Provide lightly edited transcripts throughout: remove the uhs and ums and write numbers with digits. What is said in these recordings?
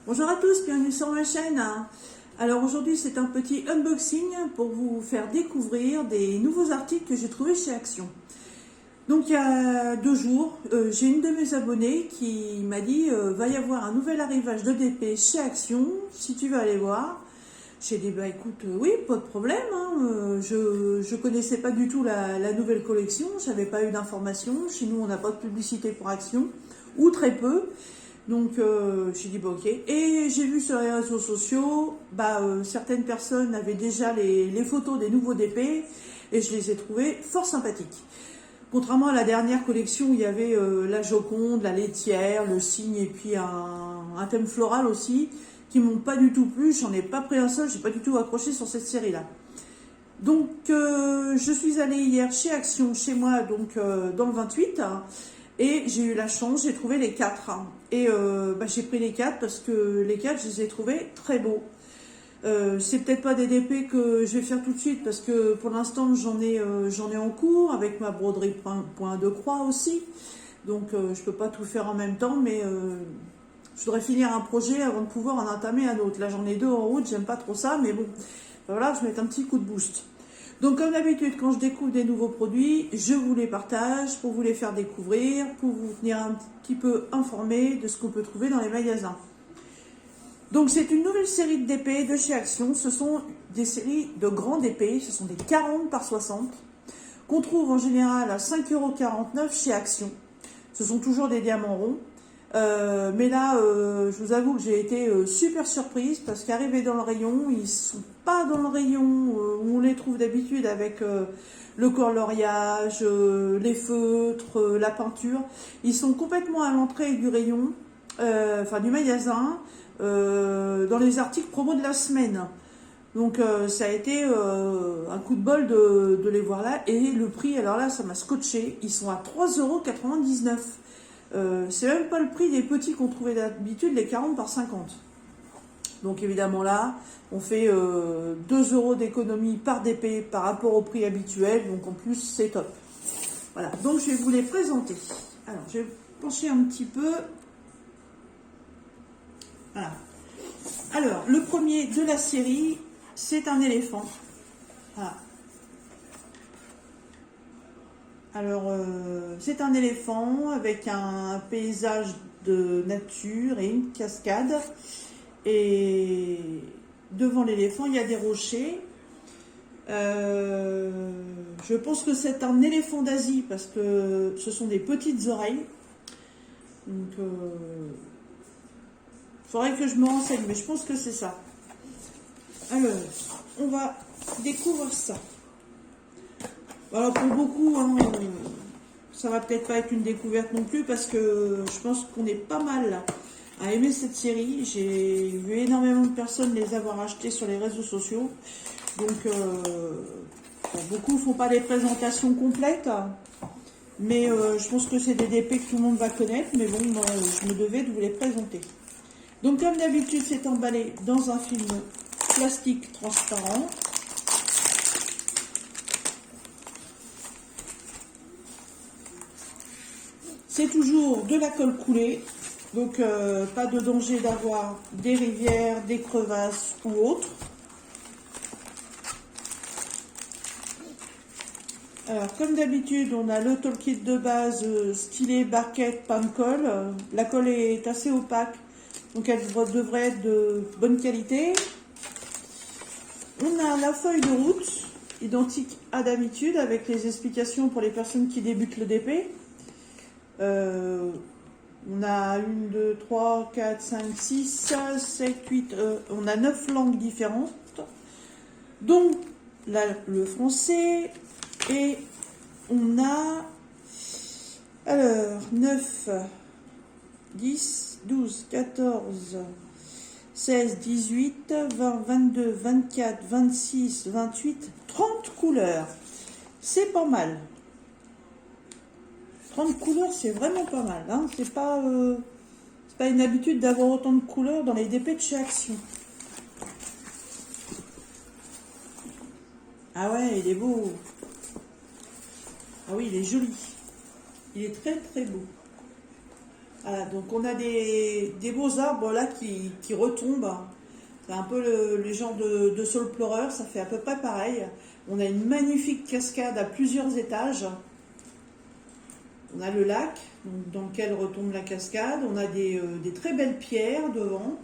Bonjour à tous, bienvenue sur ma chaîne. Alors aujourd'hui c'est un petit unboxing pour vous faire découvrir des nouveaux articles que j'ai trouvés chez Action. Donc il y a 2 jours, j'ai une de mes abonnées qui m'a dit va y avoir un nouvel arrivage de DP chez Action, si tu veux aller voir. J'ai dit bah écoute, oui, pas de problème, je connaissais pas du tout la nouvelle collection, j'avais pas eu d'informations, chez nous on n'a pas de publicité pour Action, ou très peu. Donc j'ai dit bah ok, et j'ai vu sur les réseaux sociaux, certaines personnes avaient déjà les photos des nouveaux DP, et je les ai trouvées fort sympathiques. Contrairement à la dernière collection où il y avait la Joconde, la laitière, le cygne et puis un thème floral aussi, qui m'ont pas du tout plu, j'en ai pas pris un seul, j'ai pas du tout accroché sur cette série-là. Donc je suis allée hier chez Action, chez moi, donc dans le 28, et j'ai eu la chance, j'ai trouvé les 4. Et j'ai pris les 4 parce que les 4, je les ai trouvés très beaux. C'est peut-être pas des DP que je vais faire tout de suite parce que pour l'instant j'en ai en cours avec ma broderie point de croix aussi. Donc je peux pas tout faire en même temps, mais je voudrais finir un projet avant de pouvoir en entamer un autre. Là j'en ai 2 en route, j'aime pas trop ça, mais bon, voilà, je vais mettre un petit coup de boost. Donc comme d'habitude, quand je découvre des nouveaux produits, je vous les partage pour vous les faire découvrir, pour vous tenir un petit peu informé de ce qu'on peut trouver dans les magasins. Donc c'est une nouvelle série de DP de chez Action. Ce sont des séries de grands DP, ce sont des 40 par 60, qu'on trouve en général à 5,49 € chez Action. Ce sont toujours des diamants ronds. Mais là, je vous avoue que j'ai été super surprise parce qu'arrivés dans le rayon, ils sont pas dans le rayon où on les trouve d'habitude avec le coloriage, les feutres, la peinture. Ils sont complètement à l'entrée du rayon, du magasin, dans les articles promo de la semaine. Donc ça a été un coup de bol de les voir là. Et le prix, alors là, ça m'a scotché. Ils sont à 3,99 €. C'est même pas le prix des petits qu'on trouvait d'habitude, les 40 par 50. Donc évidemment là, on fait 2 € d'économie par DP par rapport au prix habituel. Donc en plus, c'est top. Voilà, donc je vais vous les présenter. Alors, je vais pencher un petit peu. Voilà. Alors, le premier de la série, c'est un éléphant. Voilà. Alors, c'est un éléphant avec un paysage de nature et une cascade. Et devant l'éléphant, il y a des rochers. Je pense que c'est un éléphant d'Asie parce que ce sont des petites oreilles. Donc, faudrait que je me renseigne, mais je pense que c'est ça. Alors, on va découvrir ça. Alors pour beaucoup, ça va peut-être pas être une découverte non plus parce que je pense qu'on est pas mal à aimer cette série. J'ai vu énormément de personnes les avoir achetées sur les réseaux sociaux. Donc beaucoup font pas des présentations complètes. Mais je pense que c'est des DP que tout le monde va connaître. Mais bon, je me devais de vous les présenter. Donc comme d'habitude, c'est emballé dans un film plastique transparent. C'est toujours de la colle coulée, donc pas de danger d'avoir des rivières, des crevasses ou autres. Alors comme d'habitude, on a le toolkit de base stylet barquette pain de colle. La colle est assez opaque, donc elle devrait être de bonne qualité. On a la feuille de route, identique à d'habitude, avec les explications pour les personnes qui débutent le DP. On a 1, 2, 3, 4, 5, 6, 7, 8, on a 9 langues différentes, donc le français, et on a alors 9, 10, 12, 14, 16, 18, 20, 22, 24, 26, 28, 30 couleurs. C'est pas mal. 30 couleurs, c'est vraiment pas mal. C'est pas une habitude d'avoir autant de couleurs dans les DP de chez Action. Ah ouais, il est beau. Ah oui, il est joli. Il est très très beau. Voilà, donc on a des beaux arbres là qui retombent. C'est un peu le genre de saule pleureur, ça fait à peu près pareil. On a une magnifique cascade à plusieurs étages. On a le lac donc, dans lequel retombe la cascade. On a des très belles pierres devant.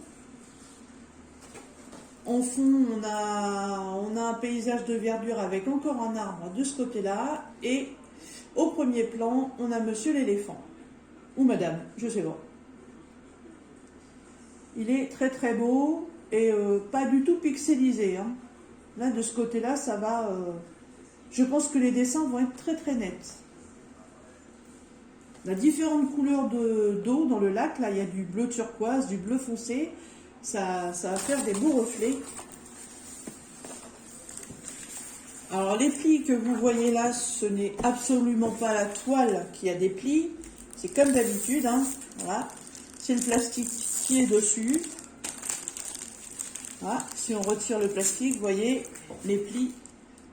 En fond, on a un paysage de verdure avec encore un arbre de ce côté-là. Et au premier plan, on a Monsieur l'éléphant. Ou Madame, je sais pas. Il est très très beau et pas du tout pixelisé. Hein. Là, de ce côté-là, ça va... je pense que les dessins vont être très très nets. On a différentes couleurs d'eau dans le lac. Là, il y a du bleu turquoise, du bleu foncé. Ça va faire des beaux reflets. Alors, les plis que vous voyez là, ce n'est absolument pas la toile qui a des plis. C'est comme d'habitude. Hein. Voilà. C'est le plastique qui est dessus. Voilà. Si on retire le plastique, vous voyez, les plis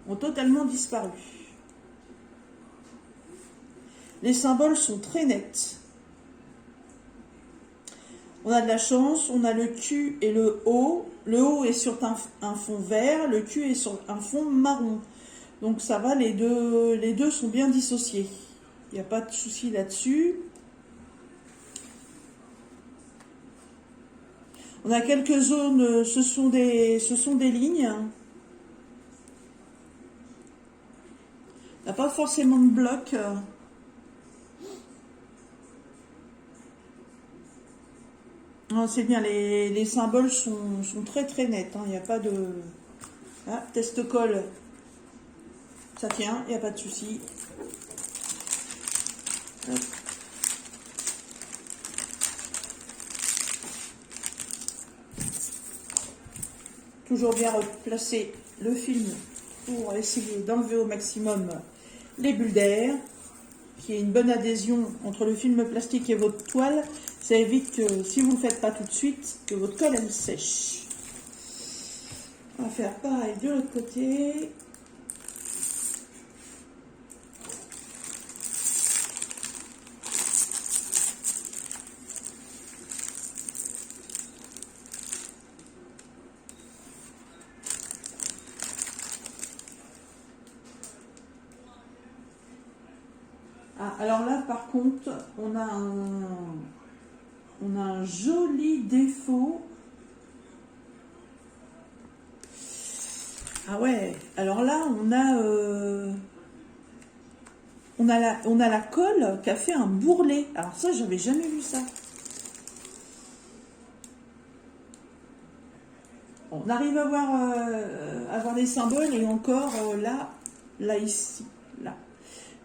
ont totalement disparu. Les symboles sont très nets. On a de la chance, on a le Q et le O. Le O est sur un fond vert, le Q est sur un fond marron. Donc ça va, les deux sont bien dissociés. Il n'y a pas de souci là-dessus. On a quelques zones, ce sont des lignes. Il n'y a pas forcément de blocs. C'est bien, les symboles sont très très nets. Il n'y a pas de... Ah, test-colle, ça tient, il n'y a pas de souci. Hop. Toujours bien replacer le film pour essayer d'enlever au maximum les bulles d'air. Qu'il y ait une bonne adhésion entre le film plastique et votre toile. Ça évite que, si vous ne le faites pas tout de suite, que votre colle elle sèche. On va faire pareil de l'autre côté. Ah, alors là, par contre, on a un joli défaut. Ah ouais, alors là, on a la colle qui a fait un bourrelet. Alors ça, j'avais jamais vu ça. On arrive à voir des symboles et encore là, ici, là.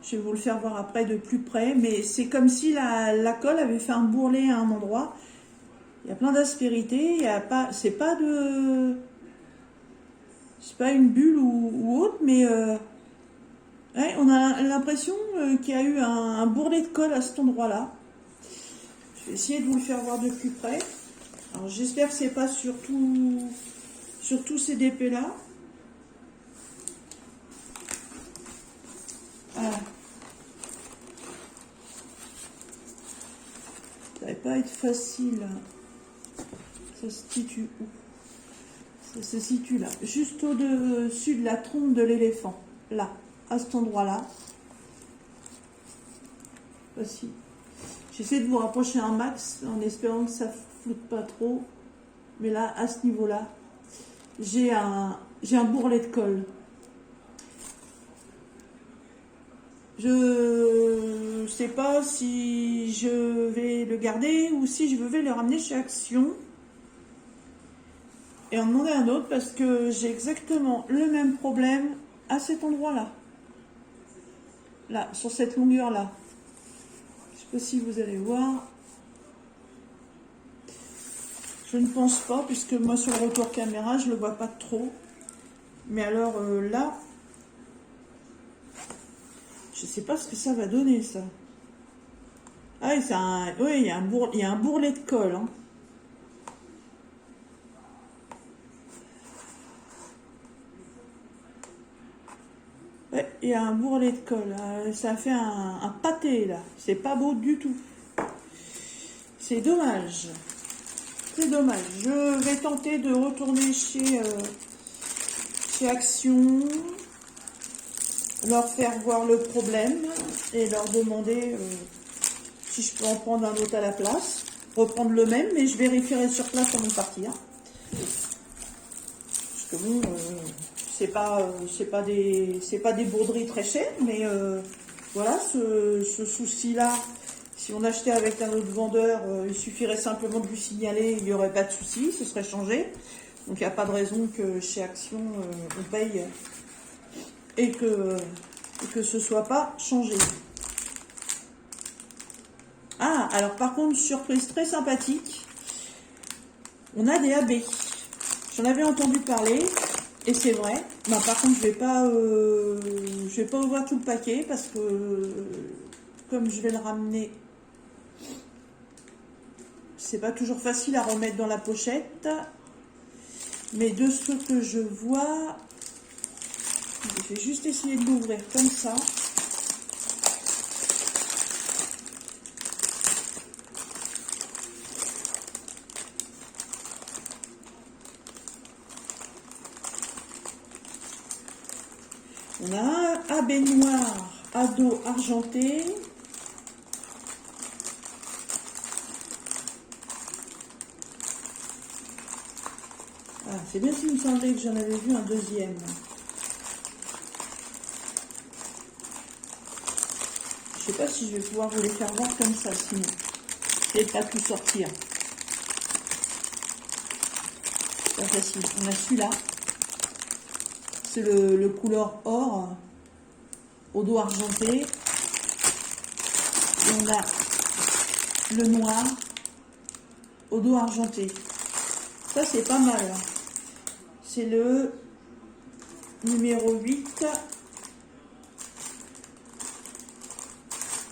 Je vais vous le faire voir après de plus près, mais c'est comme si la colle avait fait un bourrelet à un endroit. Il y a plein d'aspérités, c'est pas une bulle ou autre, mais ouais, on a l'impression qu'il y a eu un bourrelet de colle à cet endroit-là. Je vais essayer de vous le faire voir de plus près. Alors j'espère que c'est pas sur tous ces DP-là. Voilà. Ça va pas être facile. Ça se situe où? Ça se situe là, juste au-dessus de la trompe de l'éléphant. Là, à cet endroit-là. Voici. J'essaie de vous rapprocher un max en espérant que ça floute pas trop. Mais là, à ce niveau-là, j'ai un bourrelet de colle. Je sais pas si je vais le garder ou si je vais le ramener chez Action et en demander un autre parce que j'ai exactement le même problème à cet endroit-là. Là, sur cette longueur-là. Je sais pas si vous allez voir. Je ne pense pas puisque moi sur le retour caméra, je le vois pas trop. Mais alors là, je sais pas ce que ça va donner ça. Ah oui, il y a un bourrelet de colle. Hein. Ouais, il y a un bourrelet de colle. Ça fait un pâté là. C'est pas beau du tout. C'est dommage. C'est dommage. Je vais tenter de retourner chez Action, leur faire voir le problème et leur demander si je peux en prendre un autre à la place. Reprendre le même, mais je vérifierai sur place avant de partir. Parce que bon, c'est pas des bourderies très chères, mais voilà, ce souci-là, si on achetait avec un autre vendeur, il suffirait simplement de lui signaler, il n'y aurait pas de souci, ce serait changé. Donc il n'y a pas de raison que chez Action, on paye et que ce ne soit pas changé. Ah, alors par contre, surprise très sympathique, on a des AB. J'en avais entendu parler, et c'est vrai. Non, par contre, je vais pas ouvrir tout le paquet, parce que comme je vais le ramener, c'est pas toujours facile à remettre dans la pochette. Mais de ce que je vois, je vais juste essayer de l'ouvrir comme ça. On a un AB noir à dos argenté. Ah, c'est bien s'il me semblait que j'en avais vu un deuxième. Je sais pas si je vais pouvoir vous les faire voir comme ça, sinon je vais pas tout sortir. C'est pas facile. On a celui-là. C'est le couleur or au dos argenté. Et on a le noir au dos argenté. Ça, c'est pas mal. C'est le numéro 8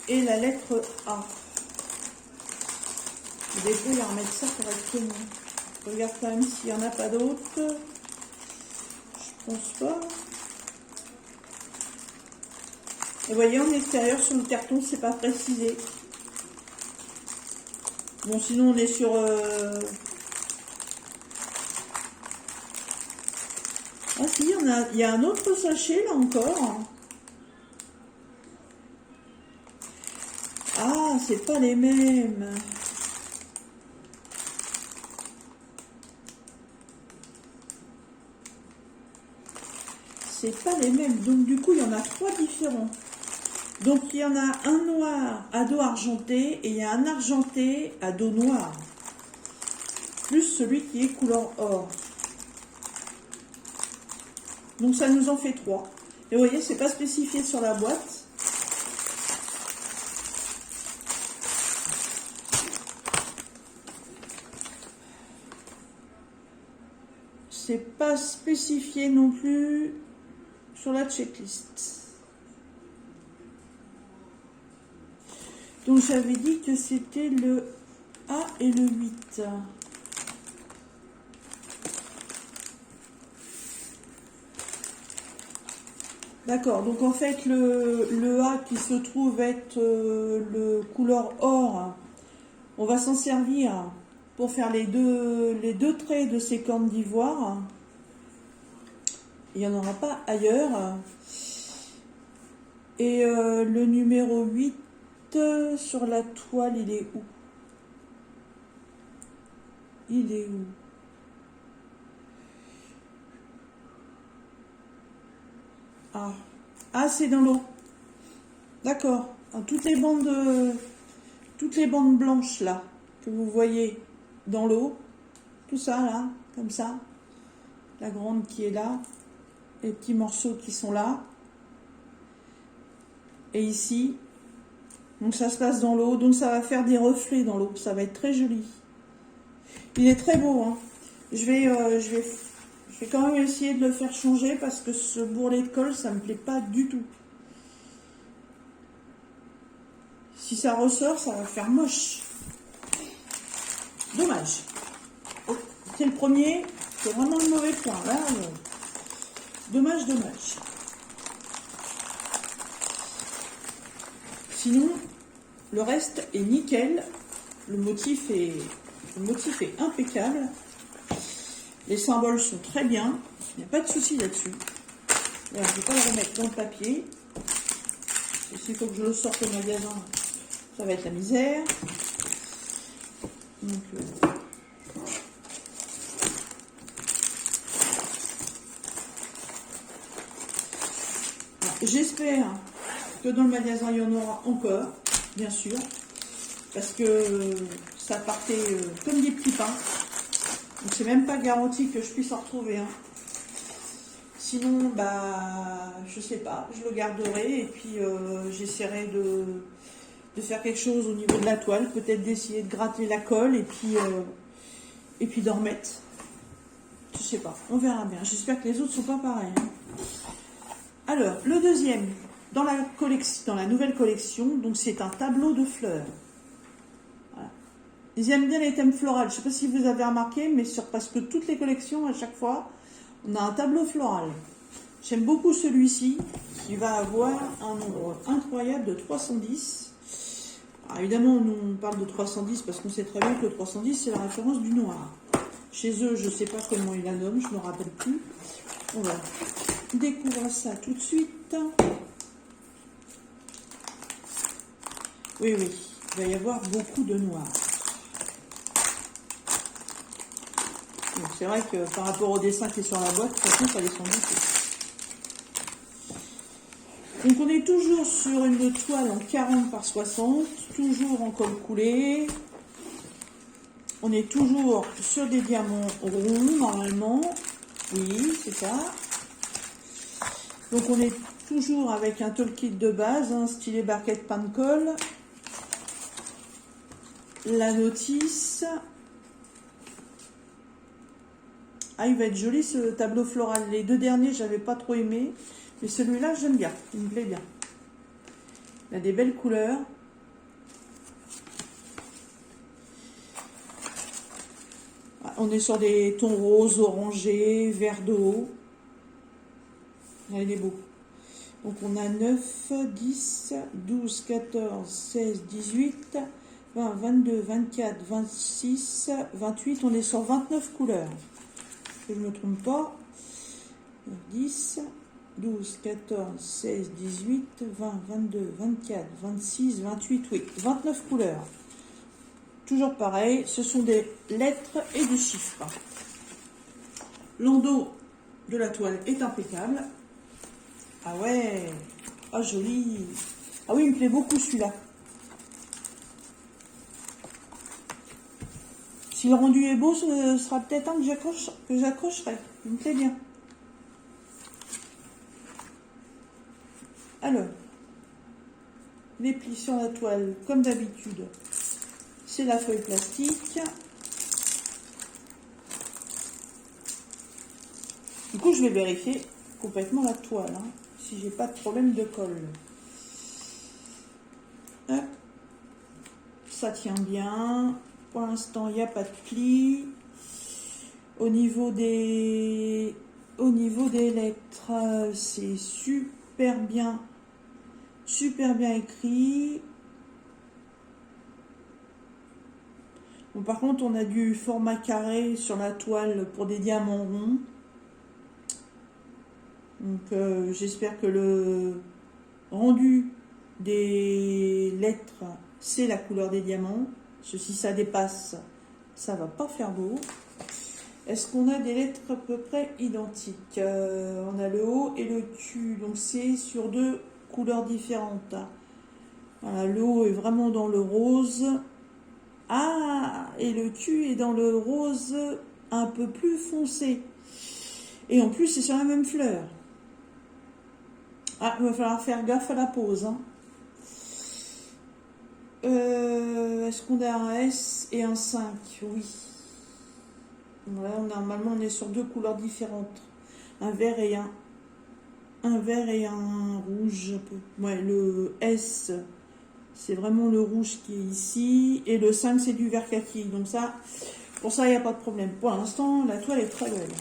et la lettre A. Je vais essayer de remettre ça correctement. Je regarde quand même s'il n'y en a pas d'autres. Je pense pas. Et vous voyez, en extérieur, sur le carton, c'est pas précisé. Bon, sinon, on est sur... Ah si, il y a un autre sachet, là encore. Ah, c'est pas les mêmes. C'est pas les mêmes. Donc, du coup, il y en a 3 différents. Donc, il y en a un noir à dos argenté et il y a un argenté à dos noir. Plus celui qui est couleur or. Donc, ça nous en fait 3. Et vous voyez, c'est pas spécifié sur la boîte. C'est pas spécifié non plus sur la checklist. Donc j'avais dit que c'était le A et le 8. D'accord, donc en fait le A qui se trouve être le couleur or, on va s'en servir pour faire les deux traits de ces cornes d'ivoire. Il n'y en aura pas ailleurs. Et le numéro 8 sur la toile, il est où? Il est où? Ah, c'est dans l'eau. D'accord. Toutes les bandes blanches là que vous voyez dans l'eau, tout ça là, comme ça, la grande qui est là, les petits morceaux qui sont là, et ici, donc ça se passe dans l'eau, donc ça va faire des reflets dans l'eau, ça va être très joli. Il est très beau, hein. Je vais quand même essayer de le faire changer parce que ce bourrelet de colle, ça me plaît pas du tout. Si ça ressort, ça va faire moche. Dommage. Oh, c'est le premier, c'est vraiment le mauvais point. Là, dommage, dommage. Sinon, le reste est nickel. Le motif est impeccable. Les symboles sont très bien. Il n'y a pas de souci là-dessus. Je ne vais pas le remettre dans le papier. S'il faut que je le sorte au magasin, ça va être la misère. Donc, j'espère que dans le magasin, il y en aura encore, bien sûr, parce que ça partait comme des petits pains. Donc, c'est même pas garanti que je puisse en retrouver un. Sinon, bah, je sais pas, je le garderai et puis j'essaierai de faire quelque chose au niveau de la toile, peut-être d'essayer de gratter la colle et puis d'en remettre. Je sais pas, on verra bien. J'espère que les autres sont pas pareils. Hein. Alors, le deuxième, dans la nouvelle collection, donc c'est un tableau de fleurs. Voilà. Ils aiment bien les thèmes floraux. Je sais pas si vous avez remarqué, mais sur presque toutes les collections, à chaque fois, on a un tableau floral. J'aime beaucoup celui-ci, qui va avoir un nombre incroyable de 310. Alors évidemment, on parle de 310 parce qu'on sait très bien que le 310, c'est la référence du noir. Chez eux, je ne sais pas comment ils la nomment, je ne me rappelle plus. On va découvrir ça tout de suite. Oui, oui, il va y avoir beaucoup de noir. C'est vrai que par rapport au dessin qui est sur la boîte, de toute façon, ça descend beaucoup. Donc on est toujours sur une toile en 40 par 60, toujours en colle coulée. On est toujours sur des diamants ronds, normalement. Oui, c'est ça. Donc on est toujours avec un toolkit de base, hein, stylet barquette pain de colle. La notice. Ah, il va être joli ce tableau floral. Les deux derniers, j'avais pas trop aimé. Mais celui-là, j'aime bien. Il me plaît bien. Il a des belles couleurs. On est sur des tons roses, orangés, vert d'eau. Il est beau. Donc on a 9, 10, 12, 14, 16, 18, 20, 22, 24, 26, 28. On est sur 29 couleurs. Que je ne me trompe pas. 10, 12, 14, 16, 18, 20, 22, 24, 26, 28, oui, 29 couleurs. Toujours pareil, ce sont des lettres et des chiffres. L'endos de la toile est impeccable. Ah ouais, ah joli. Ah oui, il me plaît beaucoup celui-là. Si le rendu est beau, ce sera peut-être un que j'accrocherai. Il me plaît bien. Alors, les plis sur la toile, comme d'habitude, c'est la feuille plastique. Du coup, je vais vérifier complètement la toile, hein, si j'ai pas de problème de colle. Hop. Ça tient bien. Pour l'instant, il n'y a pas de plis. Au niveau des lettres, c'est super bien écrit. Bon, par contre, on a du format carré sur la toile pour des diamants ronds. Donc, j'espère que le rendu des lettres, c'est la couleur des diamants. Si ça dépasse, ça va pas faire beau. Est-ce qu'on a des lettres à peu près identiques? On a le O et le Q, donc c'est sur deux couleurs différentes. Voilà, le O est vraiment dans le rose. Ah, et le Q est dans le rose un peu plus foncé. Et en plus, c'est sur la même fleur. Ah, il va falloir faire gaffe à la pose. Hein. Est-ce qu'on a un S et un 5? Oui. Ouais, normalement, on est sur deux couleurs différentes. Un vert et un rouge. Un peu. Ouais, le S, c'est vraiment le rouge qui est ici. Et le 5, c'est du vert kaki. Donc ça, pour ça, il n'y a pas de problème. Pour l'instant, la toile est très belle.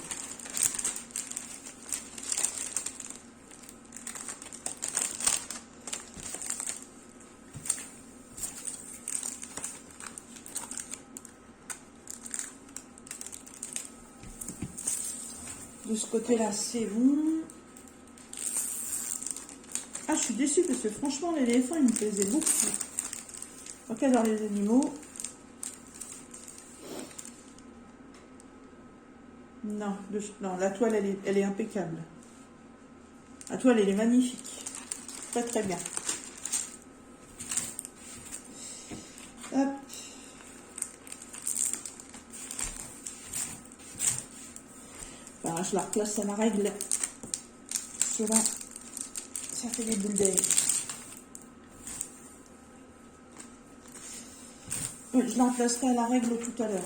De ce côté-là, c'est bon. Ah, je suis déçue parce que franchement, l'éléphant, il me plaisait beaucoup. Ok, dans les animaux. Non, non, la toile, elle est impeccable. La toile, elle est magnifique. Très, très bien. Hop. Voilà, je la replace à la règle. Cela, ça fait des boules d'air. Oui, je la replacerai à la règle tout à l'heure.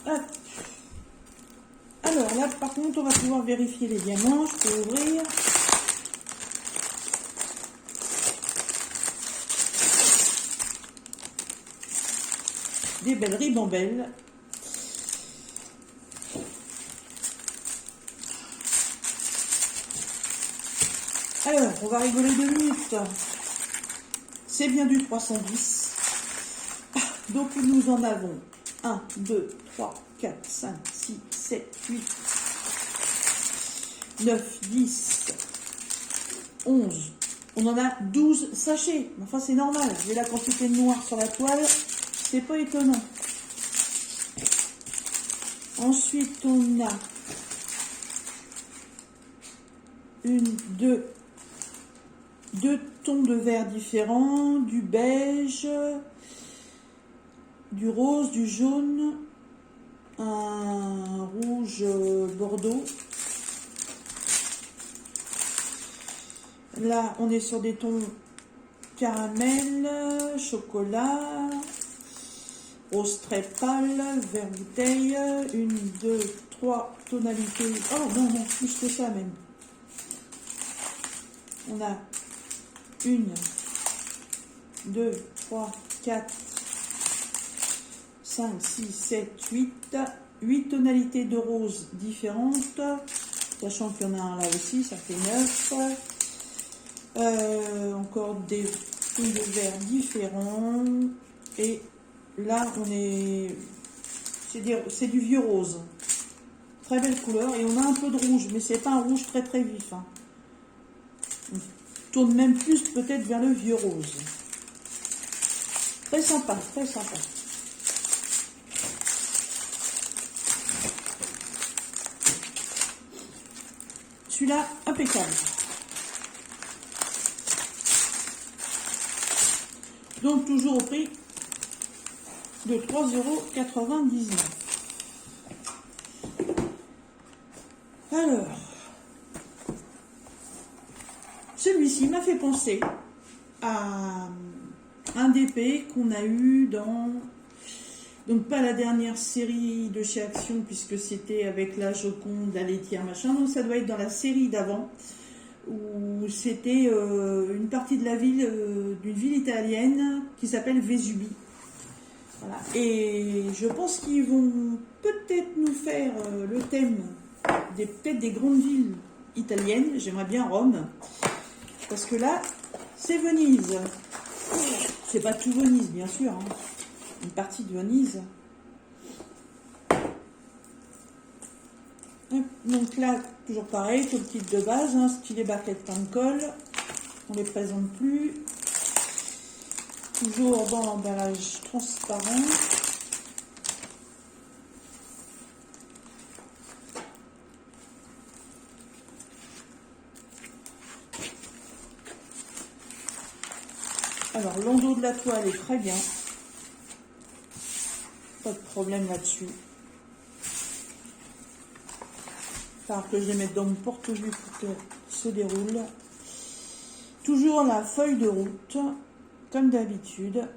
Hop. Alors là, par contre, on va pouvoir vérifier les diamants. Je peux ouvrir. Des belles ribambelles. Alors, on va rigoler 2 minutes. C'est bien du 310. Donc, nous en avons 1, 2, 3, 4, 5, 6, 7, 8, 9, 10, 11. On en a 12 sachets. Enfin, c'est normal. Vu la quantité de noir sur la toile, c'est pas étonnant. Ensuite, on a deux tons de vert différents, du beige, du rose, du jaune, un rouge bordeaux. Là, on est sur des tons caramel, chocolat, rose très pâle, vert bouteille, 1, 2, 3 tonalités. Oh non, non, plus que ça même. On a 1, 2, 3, 4, 5, 6, 7, 8 tonalités de rose différentes, sachant qu'il y en a un là aussi, ça fait 9. Encore des tons de vert différents. Et là, c'est du vieux rose. Très belle couleur. Et on a un peu de rouge, mais c'est pas un rouge très très vif. Hein. On tourne même plus peut-être vers le vieux rose. Très sympa, très sympa. Celui-là, impeccable. Donc, toujours au prix de 3,99 €. Alors, celui-ci m'a fait penser à un DP qu'on a eu dans... Donc, pas la dernière série de chez Action, puisque c'était avec la Joconde, la laitière, machin. Donc, ça doit être dans la série d'avant, où c'était une partie de la ville, d'une ville italienne qui s'appelle Vesubie. Voilà. Et je pense qu'ils vont peut-être nous faire le thème peut-être des grandes villes italiennes. J'aimerais bien Rome, parce que là, c'est Venise. C'est pas tout Venise, bien sûr, hein. Une partie de Venise. Donc là, toujours pareil, tout le kit de base, hein, stylet barquette pain de colle. On ne les présente plus. Toujours dans l'emballage transparent. Alors, l'endos de la toile est très bien. Pas de problème là-dessus. Il va falloir que je les mette dans mon porte-vue pour que se déroule. Toujours la feuille de route, comme d'habitude.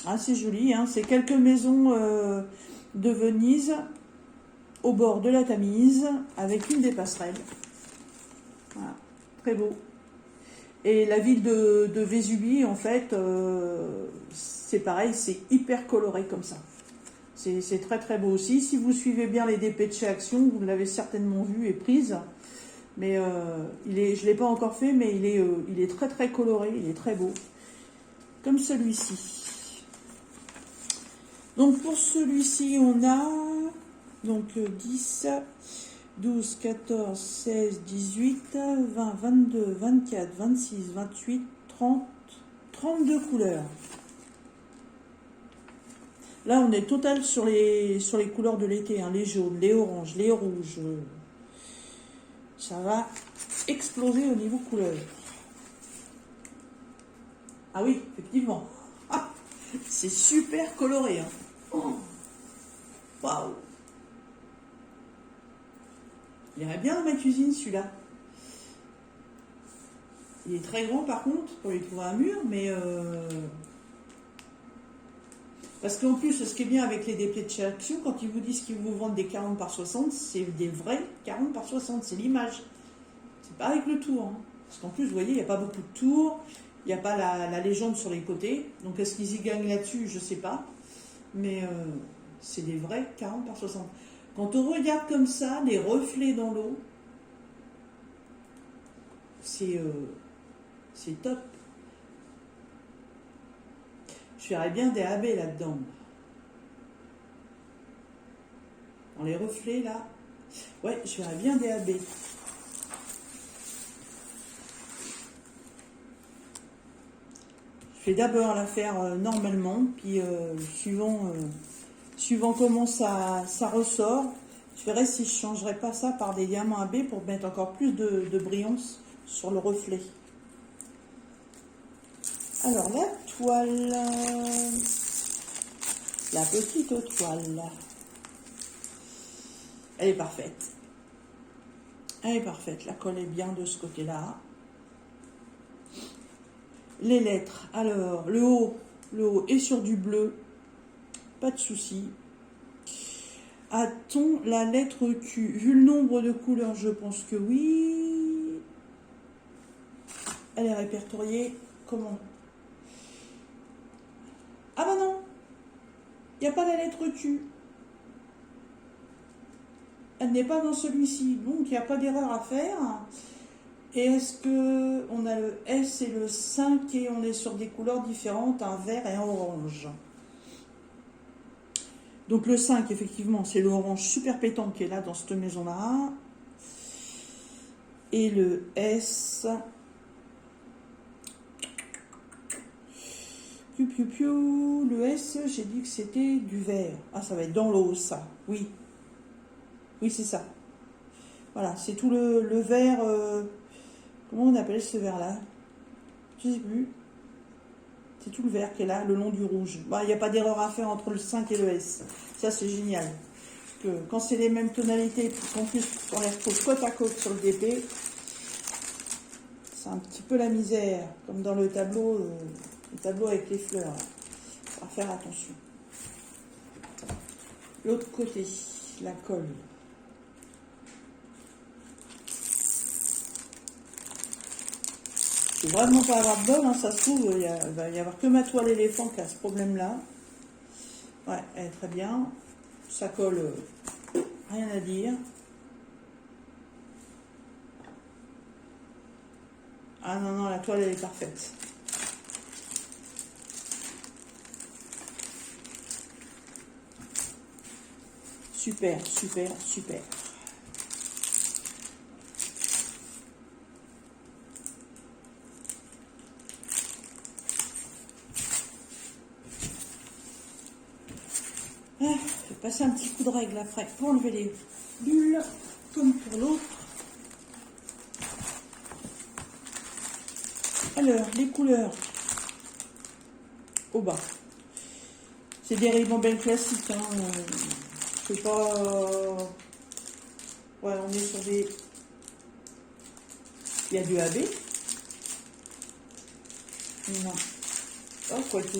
Ah, c'est joli, hein, c'est quelques maisons de Venise au bord de la Tamise avec une des passerelles. Voilà, très beau. Et la ville de Vesubie, en fait, c'est pareil, c'est hyper coloré comme ça. C'est très très beau aussi. Si vous suivez bien les DP de chez Action, vous l'avez certainement vu et prise. Mais je ne l'ai pas encore fait, mais il est très très coloré, il est très beau. Comme celui-ci. Donc pour celui-ci, on a Donc 10, 12, 14, 16, 18, 20, 22, 24, 26, 28, 30, 32 couleurs. Là, on est total sur les couleurs de l'été, hein, les jaunes, les oranges, les rouges. Ça va exploser au niveau couleur. Ah oui, effectivement. Ah, c'est super coloré. Hein. Oh. Waouh. Il irait bien dans ma cuisine, celui-là. Il est très grand, par contre, pour lui trouver un mur, mais... Parce qu'en plus, ce qui est bien avec les déplets de chez Action, quand ils vous disent qu'ils vous vendent des 40 par 60, c'est des vrais 40 par 60, c'est l'image. C'est pas avec le tour. Hein. Parce qu'en plus, vous voyez, il n'y a pas beaucoup de tours, il n'y a pas la légende sur les côtés. Donc, est-ce qu'ils y gagnent là-dessus? Je ne sais pas. Mais c'est des vrais 40 par 60. Quand on regarde comme ça, les reflets dans l'eau, c'est top. Je ferais bien des AB là-dedans. Dans les reflets, là. Ouais, je ferais bien des AB. Je vais d'abord la faire normalement, puis suivant comment ça ressort, je verrai si je ne changerai pas ça par des diamants AB pour mettre encore plus de brillance sur le reflet. Alors la toile, la petite toile, elle est parfaite. Elle est parfaite, la colle est bien de ce côté-là. Les lettres, alors le haut est sur du bleu, pas de souci. A-t-on la lettre Q? Vu le nombre de couleurs, je pense que oui. Elle est répertoriée comment? Ah bah non, il n'y a pas la lettre Q. Elle n'est pas dans celui-ci, donc il n'y a pas d'erreur à faire. Et est-ce que on a le S et le 5 et on est sur des couleurs différentes, un vert et un orange. Donc le 5, effectivement, c'est l'orange super pétant qui est là dans cette maison-là. Et le S... Le S, j'ai dit que c'était du vert. Ah, ça va être dans l'eau, ça. Oui. Oui, c'est ça. Voilà, c'est tout le vert... comment on appelle ce vert-là? Je ne sais plus. C'est tout le vert qui est là, le long du rouge. Bon, il n'y a pas d'erreur à faire entre le 5 et le S. Ça, c'est génial. Parce que quand c'est les mêmes tonalités, en plus, on les retrouve côte à côte sur le DP, c'est un petit peu la misère. Comme dans le tableau avec les fleurs. Il faut faire attention. L'autre côté, la colle. Je ne vais vraiment pas avoir de bol, hein, ça se trouve, il va y avoir que ma toile éléphant qui a ce problème-là. Ouais, elle est très bien. Ça colle, rien à dire. Ah non, non, la toile, elle est parfaite. Super, super, super. Ah, je vais passer un petit coup de règle après pour enlever les bulles, comme pour l'autre. Alors, les couleurs au bas. C'est des ribambelles classiques. Hein. C'est pas... Ouais, on est sur des... Il y a du AB. Non. Oh, quoi que...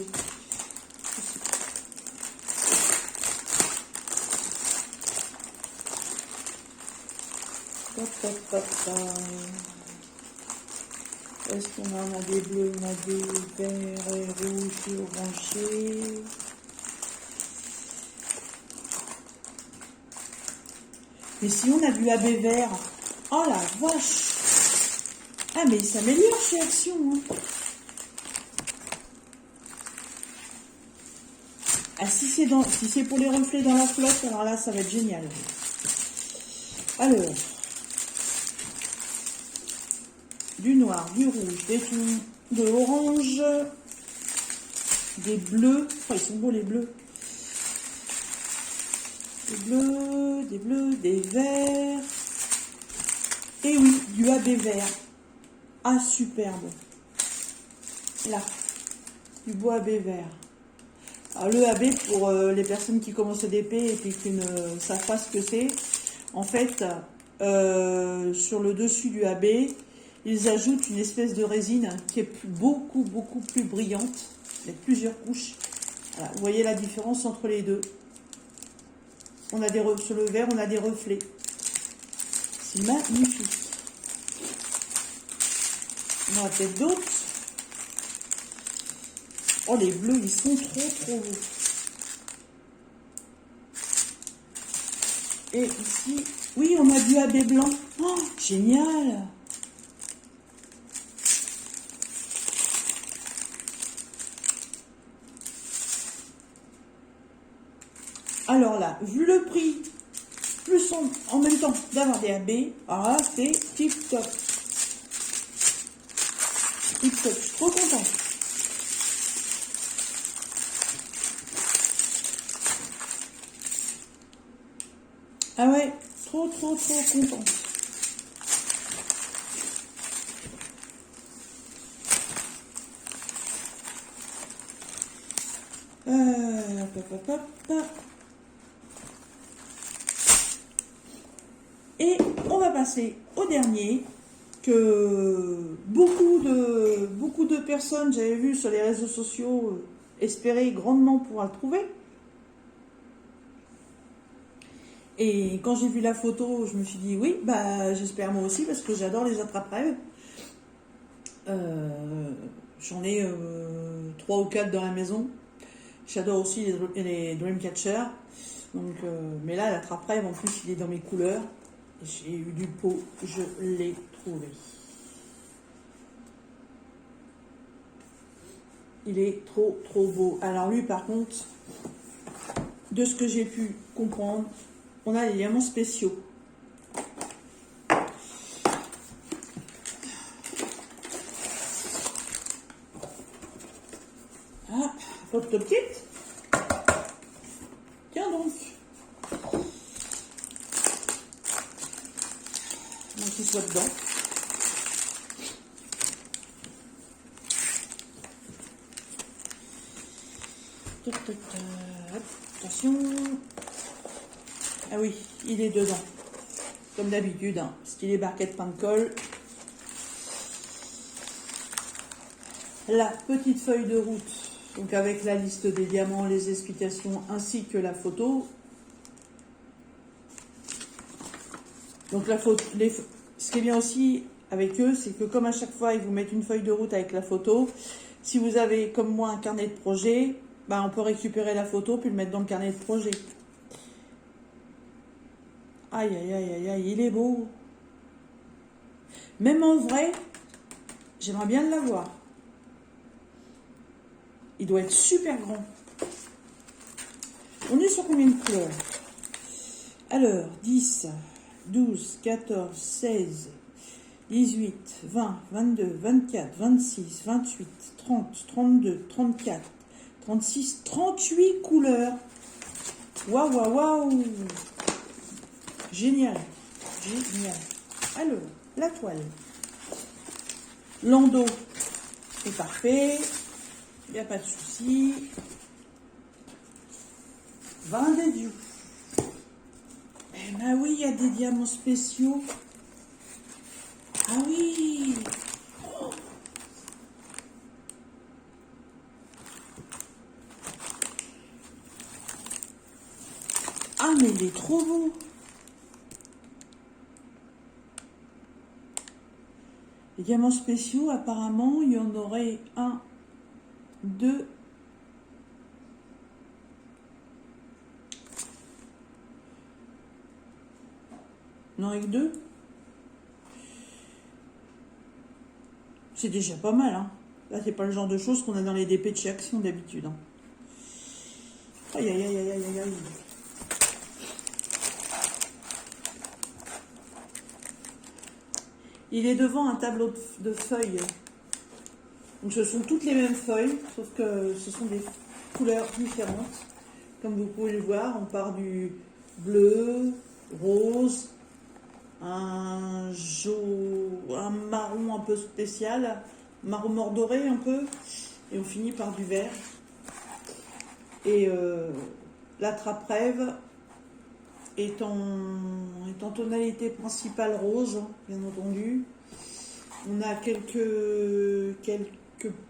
Est-ce qu'on en a des bleus, on a des verts et rouges et orangés? Mais si on a du AB vert, oh la vache! Ah mais il s'améliore chez Action. Hein. Ah, si c'est pour les reflets dans la flotte, alors là, ça va être génial. Alors, du noir, du rouge, des tons de orange, des bleus. Oh, ils sont beaux les bleus. Des bleus, des verts. Et oui, du AB vert. Ah, superbe. Là, du bois AB vert. Alors, le AB, pour les personnes qui commencent au DP et puis qui ne savent pas ce que c'est, en fait, sur le dessus du AB, ils ajoutent une espèce de résine qui est beaucoup plus brillante, avec plusieurs couches. Voilà, vous voyez la différence entre les deux. On a sur le vert, on a des reflets. C'est magnifique. On en a peut-être d'autres. Oh, les bleus, ils sont trop beaux. Et ici, oui, on a du AB blanc. Oh, génial! Alors là, vu le prix, plus en même temps d'avoir des AB, alors là, c'est tip top. Tip top, je suis trop contente. Ah ouais, trop contente. Et on va passer au dernier que beaucoup de personnes, j'avais vu sur les réseaux sociaux, espéraient grandement pouvoir le trouver. Et quand j'ai vu la photo, je me suis dit oui, bah j'espère moi aussi parce que j'adore les attrape-rêves. J'en ai 3 ou 4 dans la maison. J'adore aussi les Dreamcatcher. Donc, mais là, l'attrape-rêve, en plus, il est dans mes couleurs. J'ai eu du pot, je l'ai trouvé. Il est trop beau. Alors lui, par contre, de ce que j'ai pu comprendre, on a des diamants spéciaux. Ah, votre top kit. Tiens donc. Donc il soit dedans. Attention. Ah oui, il est dedans. Comme d'habitude, hein. Stylé barquette pain de colle. La petite feuille de route, donc avec la liste des diamants, les explications ainsi que la photo. Donc la photo, ce qui est bien aussi avec eux, c'est que comme à chaque fois ils vous mettent une feuille de route avec la photo, si vous avez comme moi un carnet de projet, on peut récupérer la photo puis le mettre dans le carnet de projet. Aïe, aïe, aïe, aïe, aïe, il est beau. Même en vrai, j'aimerais bien l'avoir. Il doit être super grand. On est sur combien de couleurs? Alors, 10, 12, 14, 16, 18, 20, 22, 24, 26, 28, 30, 32, 34, 36, 38 couleurs. Waouh, waouh, waouh. Génial. Génial. Alors, la toile. L'endos est parfait. Il n'y a pas de souci. 20 des dieux. Eh ben oui, il y a des diamants spéciaux. Ah oui. Oh. Ah mais il est trop beau. Les diamants spéciaux, apparemment, il y en aurait 1, 2, non, avec 2. C'est déjà pas mal, hein. Là, c'est pas le genre de choses qu'on a dans les DP de chez Action d'habitude. Hein. Aïe, aïe, aïe, aïe, aïe, aïe. Il est devant un tableau de feuilles. Donc ce sont toutes les mêmes feuilles, sauf que ce sont des couleurs différentes. Comme vous pouvez le voir, on part du bleu, rose, un marron un peu spécial, marron mordoré un peu, et on finit par du vert. Et la trappe-rêve est en tonalité principale rose, bien entendu. On a quelques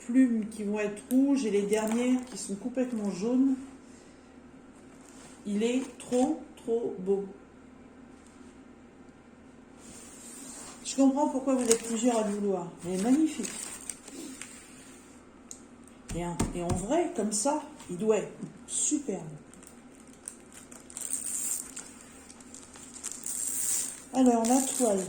plumes qui vont être rouges et les dernières qui sont complètement jaunes. Il est trop beau. Je comprends pourquoi vous êtes plusieurs à le vouloir. Il est magnifique. Et en vrai, comme ça, il doit être superbe. Alors, la toile.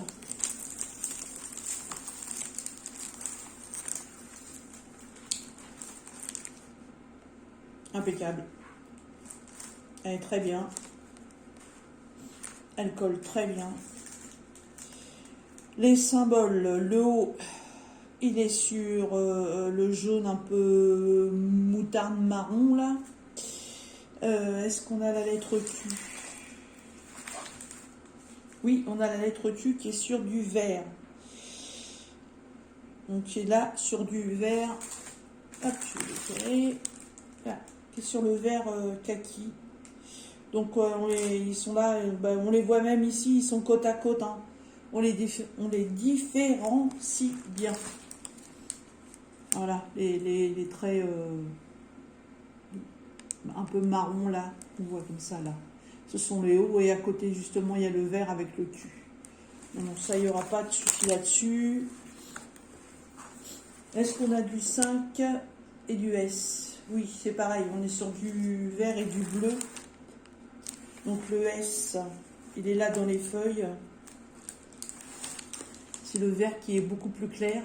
Impeccable. Elle est très bien. Elle colle très bien. Les symboles, le haut, il est sur le jaune un peu moutarde marron là. Est-ce qu'on a la lettre Q? Oui, on a la lettre Q qui est sur du vert. Donc qui est là sur du vert. Hop, je vais l'éclairer. Là, qui est sur le vert kaki. Donc ils sont là, on les voit même ici, ils sont côte à côte. Hein. On les différencie bien. Voilà, les traits un peu marron là, on voit comme ça là. Ce sont les hauts et à côté justement il y a le vert avec le Q. Donc ça, il n'y aura pas de souci là-dessus. Est-ce qu'on a du 5 et du S? Oui, c'est pareil, on est sur du vert et du bleu. Donc le S, il est là dans les feuilles. C'est le vert qui est beaucoup plus clair.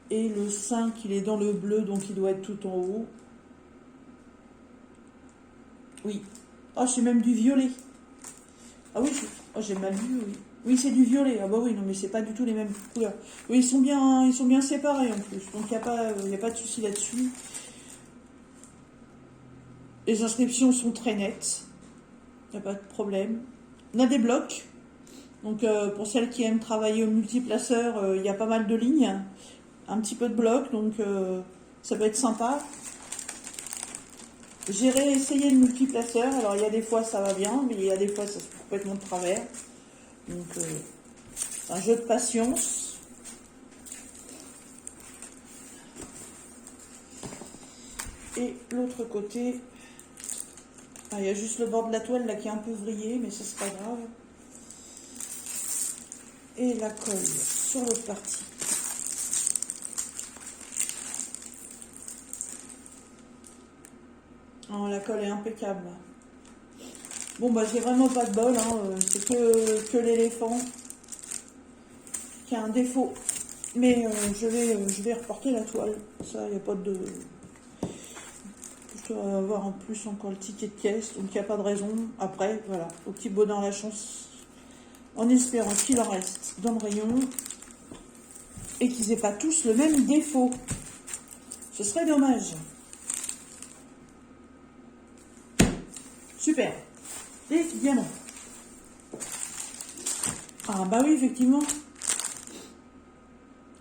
Et le 5, il est dans le bleu, donc il doit être tout en haut. Oui. Oh, c'est même du violet. Ah oui, j'ai mal vu, oui. Oui, c'est du violet. Ah bah oui, non, mais c'est pas du tout les mêmes couleurs. Oui, ils sont bien séparés en plus. Donc il n'y a pas de souci là-dessus. Les inscriptions sont très nettes. Il n'y a pas de problème. On a des blocs. Donc pour celles qui aiment travailler au multiplaceur, il y a pas mal de lignes. Un petit peu de blocs, donc ça peut être sympa. J'ai réessayé le multiplaceur. Alors il y a des fois ça va bien, mais il y a des fois ça se fait complètement de travers. Donc un jeu de patience. Et l'autre côté, il y a juste le bord de la toile là qui est un peu vrillé, mais ça c'est pas grave. Et la colle sur l'autre partie. Oh, la colle est impeccable. Bon bah j'ai vraiment pas de bol, hein. C'est que l'éléphant qui a un défaut. Mais je vais reporter la toile. Ça, il n'y a pas de... Je dois avoir en plus encore le ticket de caisse, donc il n'y a pas de raison. Après, voilà, au petit bonheur la chance, en espérant qu'il en reste dans le rayon et qu'ils n'aient pas tous le même défaut. Ce serait dommage. Super. Et diamant. Ah bah oui, effectivement.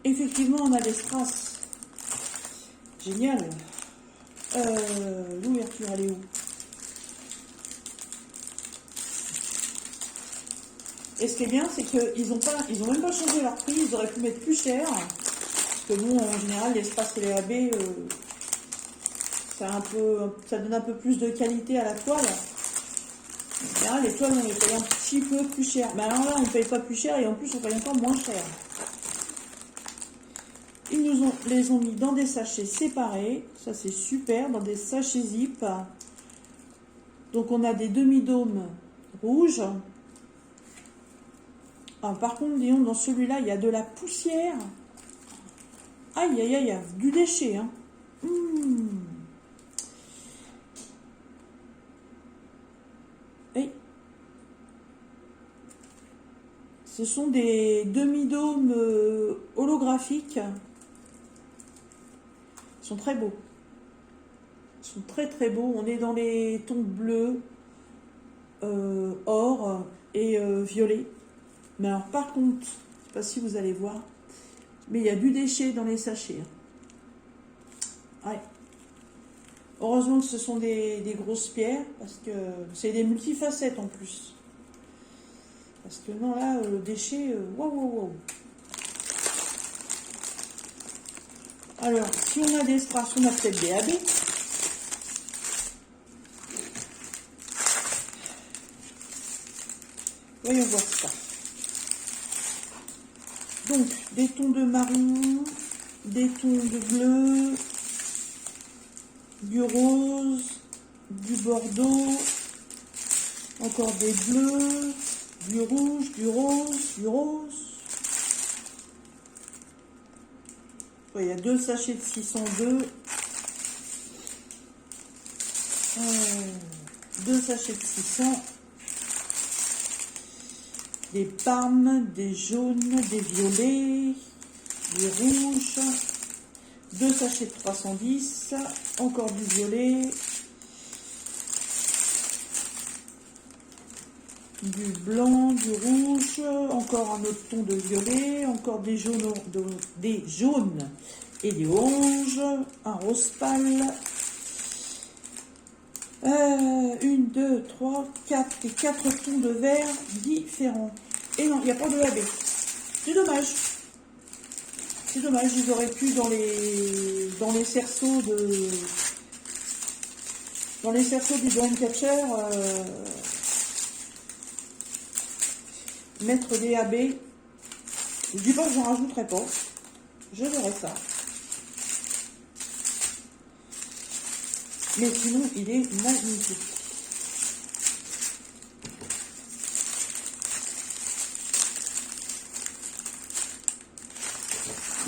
Effectivement, on a des strass. Génial. L'ouverture, elle est où? Et ce qui est bien, c'est qu'ils ont même pas changé leur prix. Ils auraient pu mettre plus cher. Parce que nous, en général, les strass et les AB, ça donne un peu plus de qualité à la toile. En général, les toiles, on les paye un petit peu plus cher. Mais alors là, on ne paye pas plus cher et en plus, on paye encore moins cher. Ils les ont mis dans des sachets séparés. Ça, c'est super. Dans des sachets zip. Donc, on a des demi-dômes rouges. Ah, par contre, disons, dans celui-là, il y a de la poussière. Aïe, aïe, aïe, du déchet. Hein. Et ce sont des demi-dômes holographiques. Ils sont très beaux. Ils sont très très beaux. On est dans les tons bleus, or et violet. Mais alors par contre, je ne sais pas si vous allez voir, mais il y a du déchet dans les sachets. Ouais. Heureusement que ce sont des grosses pierres, parce que c'est des multifacettes en plus. Parce que non, là, le déchet, waouh, waouh, waouh. Alors, si on a des strass, on a peut-être des AB. Voyons voir ça. Donc, des tons de marron, des tons de bleu, du rose, du bordeaux, encore des bleus, du rouge, du rose, du rose. Il y a 2 sachets de 602. 2 sachets de 600. Des parmes, des jaunes, des violets, des rouges. 2 sachets de 310. Encore du violet. Du blanc, du rouge, encore un autre ton de violet, encore des jaunes et des oranges, un rose pâle, 1, 2, 3, 4 et 4 tons de vert différents. Et non, il n'y a pas de AB. C'est dommage. C'est dommage, ils auraient pu dans les cerceaux du Dreamcatcher mettre des AB. Je dis pas que j'en rajouterai pas. Je verrai ça. Mais sinon, il est magnifique.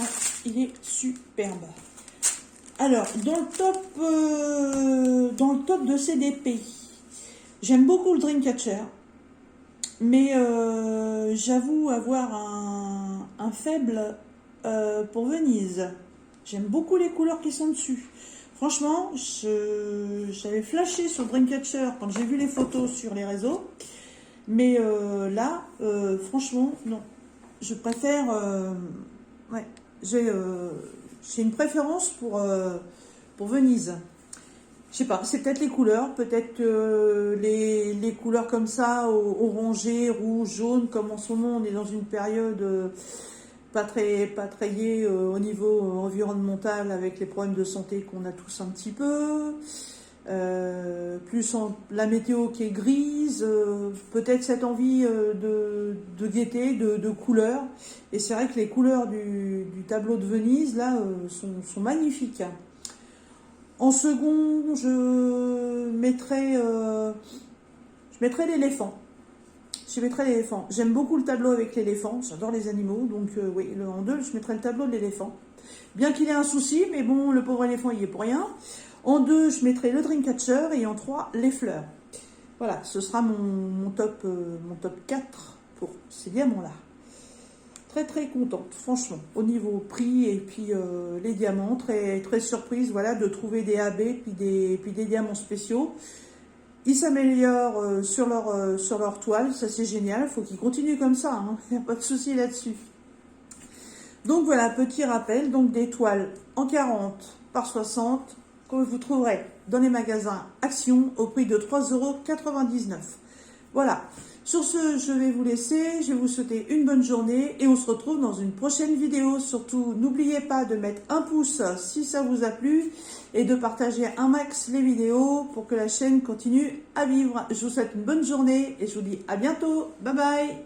Ouais, il est superbe. Alors, dans le top de CDP, j'aime beaucoup le Dreamcatcher. Mais j'avoue avoir un faible pour Venise. J'aime beaucoup les couleurs qui sont dessus. Franchement, j'avais flashé sur Dreamcatcher quand j'ai vu les photos sur les réseaux. Mais là, franchement, non. Je préfère... ouais, j'ai une préférence pour Venise. Je sais pas, c'est peut-être les couleurs, peut-être que les couleurs comme ça, orangé, rouge, jaune, comme en ce moment on est dans une période pas très gai au niveau environnemental avec les problèmes de santé qu'on a tous un petit peu, plus la météo qui est grise, peut-être cette envie de gaieté, de couleurs. Et c'est vrai que les couleurs du tableau de Venise là sont magnifiques. En second, je mettrai l'éléphant. Je mettrai l'éléphant. J'aime beaucoup le tableau avec l'éléphant. J'adore les animaux. Donc oui, en 2, je mettrai le tableau de l'éléphant. Bien qu'il ait un souci, mais bon, le pauvre éléphant, il y est pour rien. En 2, je mettrai le Dreamcatcher. Et en 3, les fleurs. Voilà, ce sera mon top 4 pour ces diamants-là. Très très contente, franchement, au niveau prix et puis les diamants, très très surprise, voilà, de trouver des AB puis des diamants spéciaux. Ils s'améliorent sur leur toile, ça c'est génial, faut qu'ils continuent comme ça, hein, il n'y a pas de souci là-dessus. Donc voilà, petit rappel, donc des toiles en 40 par 60 que vous trouverez dans les magasins Action au prix de 3,99 €. Voilà. Sur ce, je vais vous laisser, je vais vous souhaiter une bonne journée et on se retrouve dans une prochaine vidéo. Surtout, n'oubliez pas de mettre un pouce si ça vous a plu et de partager un max les vidéos pour que la chaîne continue à vivre. Je vous souhaite une bonne journée et je vous dis à bientôt. Bye bye.